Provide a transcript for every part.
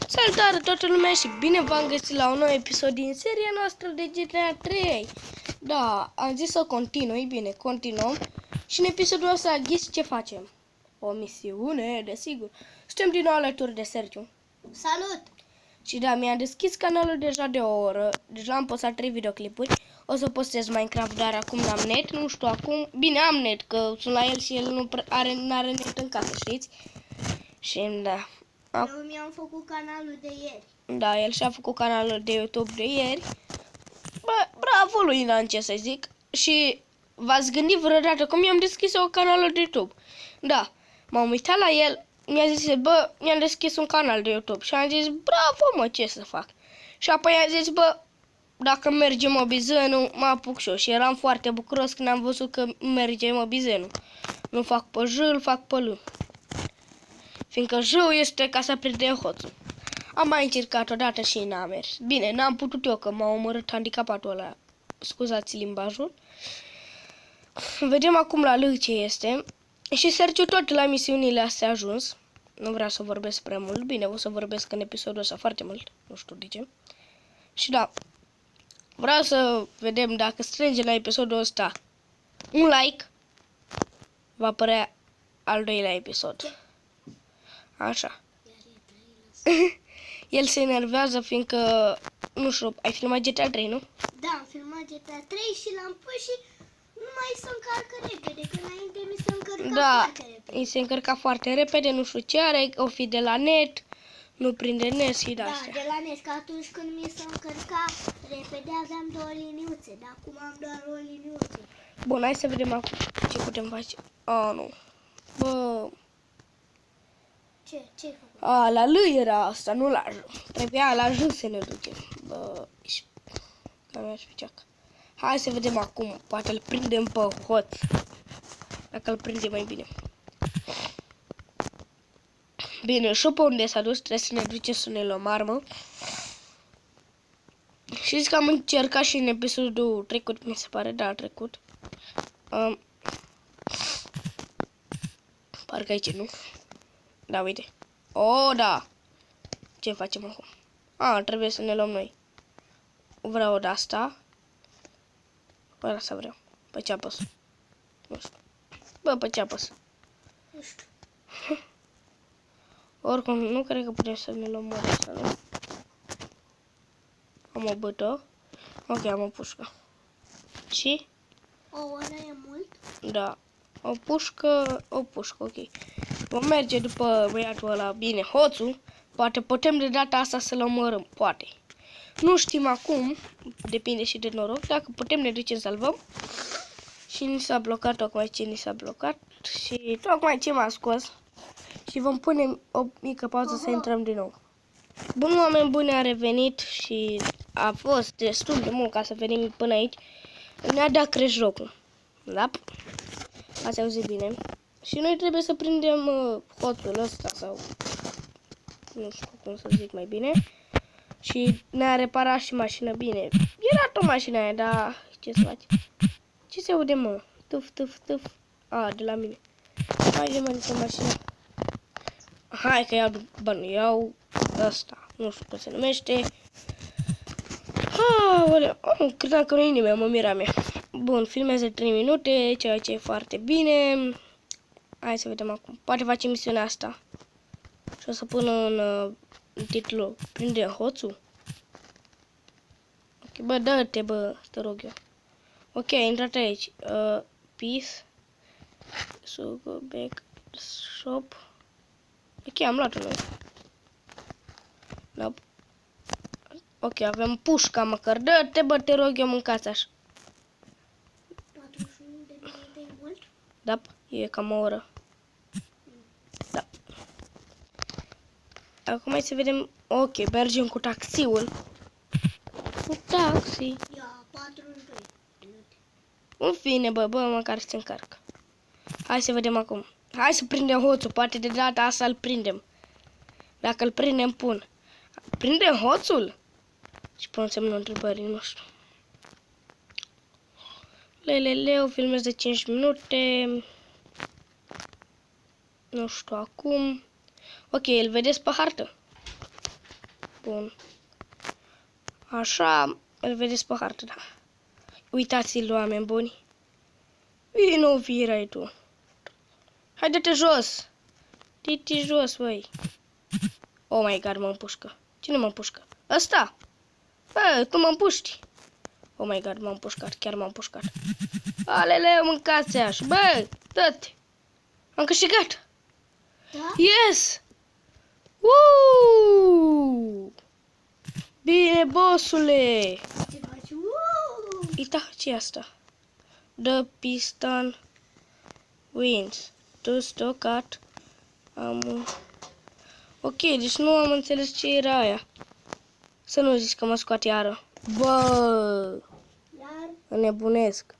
Salutare toată lumea și bine v-am găsit la un nou episod din seria noastră de GTA 3. Da, am zis să continui, bine, continuăm. Și în episodul ăsta, ghiți ce facem? O misiune, desigur. Suntem din nou alături de Sergiu. Salut! Și da, mi-am deschis canalul deja de o oră. Deja am postat 3 videoclipuri. O să postez Minecraft, dar acum n-am net, nu știu acum. Bine, am net, că sunt la el și el nu are net în casă, știți? Și da. Eu mi-am făcut canalul de ieri. Da, el și-a făcut canalul de YouTube de ieri. Bă, bravo lui, n-am ce să zic. Și v-ați gândit vreodată cum i-am deschis eu canalul de YouTube? Da, m-am uitat la el, mi-a zis, bă, mi-am deschis un canal de YouTube. Și am zis, bravo, mă, ce să fac? Și apoi am zis, bă, dacă merge mobizenul, mă apuc și eu. Și eram foarte bucuros când am văzut că merge mobizenul. Nu fac pe J, îl fac pe L. Fiindcă J este ca să prinde hoțul. Am mai încercat odată și n-a mers. Bine, n-am putut eu, că m-a omorât handicapatul ăla. Scuzați limbajul. Vedem acum la L ce este. Și Sergiu tot la misiunile astea a ajuns. Nu vreau să vorbesc prea mult. Bine, o să vorbesc în episodul ăsta foarte mult. Nu știu de ce. Și da, vreau să vedem dacă strânge la episodul ăsta un like. Va apărea al doilea episod. Așa. El se enervează fiindcă, nu știu, ai filmat GTA 3, nu? Da, am filmat GTA 3 și l-am pus și nu mai se încarcă repede, că înainte mi se încărca foarte repede. Îi se încărca foarte repede, nu știu ce are, o fi de la net, nu prinde net și de-astea. Da, de la NES, că atunci când mi se încărca repede aveam 2 liniuțe, dar acum am doar o liniuță. Bun, hai să vedem acum ce putem face. Nu. Bă... Ce-ai făcut? La L era asta, nu la J. Trebuia la J să ne ducem. Bă, hai să vedem acum. Poate îl prindem pe hoț. Dacă îl prindem mai bine. Bine, și pe unde s-a dus, trebuie să ne ducem să ne luăm armă. Știți că am încercat și în episodul trecut, mi se pare, da, trecut. Parcă aici, nu? Da, uite. Da. Ce facem acum? Trebuie să ne luăm noi. Vreau de asta. Fără asta vreau. Pe ce apăs? Nu știu. Bă, pe ce apăs? Nu știu. Oricum, nu cred că putem să ne luăm asta, nu? Am o bătă. Ok, am o pușcă. Și? O oră e mult? Da. O pușcă, ok. Vom merge după băiatul ăla, bine, hoțul. Poate putem de data asta să-l omorâm, poate. Nu știm acum, depinde și de noroc, dacă putem ne ducem să salvăm. Și ni s-a blocat tocmai ce ni s-a blocat și tocmai ce m-a scos. Și vom pune o mică pauză să intrăm din nou. Bun, oameni buni, a revenit și a fost destul de mult ca să venim până aici. Ne-a dat crash jocul. Da? Ați auzit bine. Și noi trebuie să prindem hoțul ăsta sau nu știu cum să zic mai bine. Și ne-a reparat și mașina bine. Era tot mașina aia, dar ce să faci? Ce se aude, mă? Tuf. De la mine. Hai de mă, mașina. Hai că iau ăsta. Nu știu cum se numește. Credeam că nu e nimeni, mă mira mea. Bun, filmează 3 minute, ceea ce e foarte bine. Hai să vedem acum. Poate facem misiunea asta. Și o să pun în titlu prinde hoțul. Ok, bă, dă-te, bă, te rog eu. Ok, ai intrat aici. Peace. So go back shop. Ok, am luat-o noi. Da. Ok, avem pușca măcar. Dă-te, bă, te rog eu, mâncați așa. 41 de minute e mult? Da, e cam o oră. Da. Acum hai să vedem. Ok, mergem cu taxiul. Cu taxi. Ia, 42 minute. În fine, bă, măcar se încarcă. Hai să vedem acum. Hai să prindem hoțul, poate de data asta îl prindem. Dacă îl prindem, pun. Prindem hoțul? Și pun semnul întrebării, nu știu. Leleleu, filmez de 5 minute. Nu știu acum. Ok, îl vedeți pe hartă. Bun. Așa, îl vedeți pe hartă, da. Uitați-l, oameni buni. Vino, virai tu. Haide-te jos. Dite jos, băi. Oh my god, mă împușcă. Cine mă împușcă? Ăsta. Bă, tu mă împuști. Oh my god, m-am împușcat. Chiar m-am împușcat. Alele, mâncați așa. Bă, dă-te. Am câștigat. Da? Yes! Woo! Bine, bossule! Ce faci? Uuu! Uita, ce e asta? The piston wins. To stocat. Ok, deci nu am înțeles ce era aia. Să nu zici că mă scoate iară. Bă! Iar? Înnebunesc.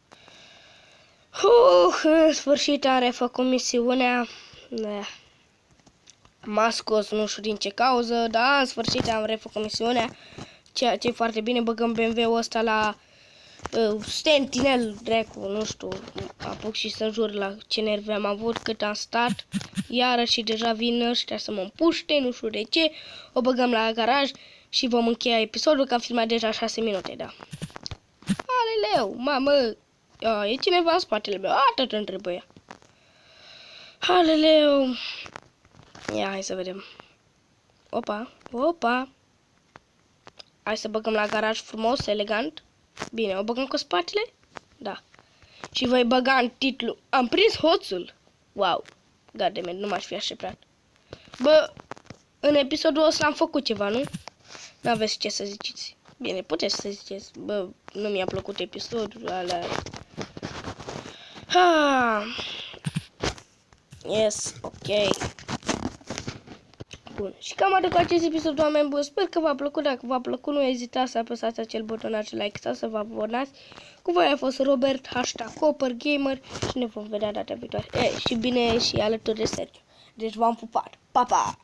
În sfârșit am refăcut misiunea. Da. M-a scos, nu știu din ce cauză, dar în sfârșit am refăcut misiunea. Ceea ce e foarte bine, băgăm BMW-ul ăsta la Sentinel, dracu, nu știu, apuc și să jur la ce nervi am avut, cât am stat. Iarăși deja vin ăștia să mă împuște, nu știu de ce. O băgăm la garaj și vom încheia episodul, că am filmat deja 6 minute, da. Aleleu, mamă, e cineva în spatele meu, atât îmi trebuie. Aleleu. Ia, hai să vedem. Opa, opa. Hai să băgăm la garaj frumos, elegant. Bine, o băgăm cu spatele? Da. Și voi băga în titlu. Am prins hoțul. Wow. Goddammit, nu m-aș fi așteptat. Bă, în episodul ăsta am făcut ceva, nu? N-aveți ce să ziceți. Bine, puteți să ziceți. Bă, nu mi-a plăcut episodul alea. Yes, ok. Bun, și cam atât cu acest episod, oameni buni. Sper că v-a plăcut. Dacă v-a plăcut, nu ezitați să apăsați acel butonaj like sau să vă abonați. Cu voi a fost Robert, #CopperGamer și ne vom vedea data viitoare. Și bine și alături de Sergiu. Deci v-am pupat. Pa, pa!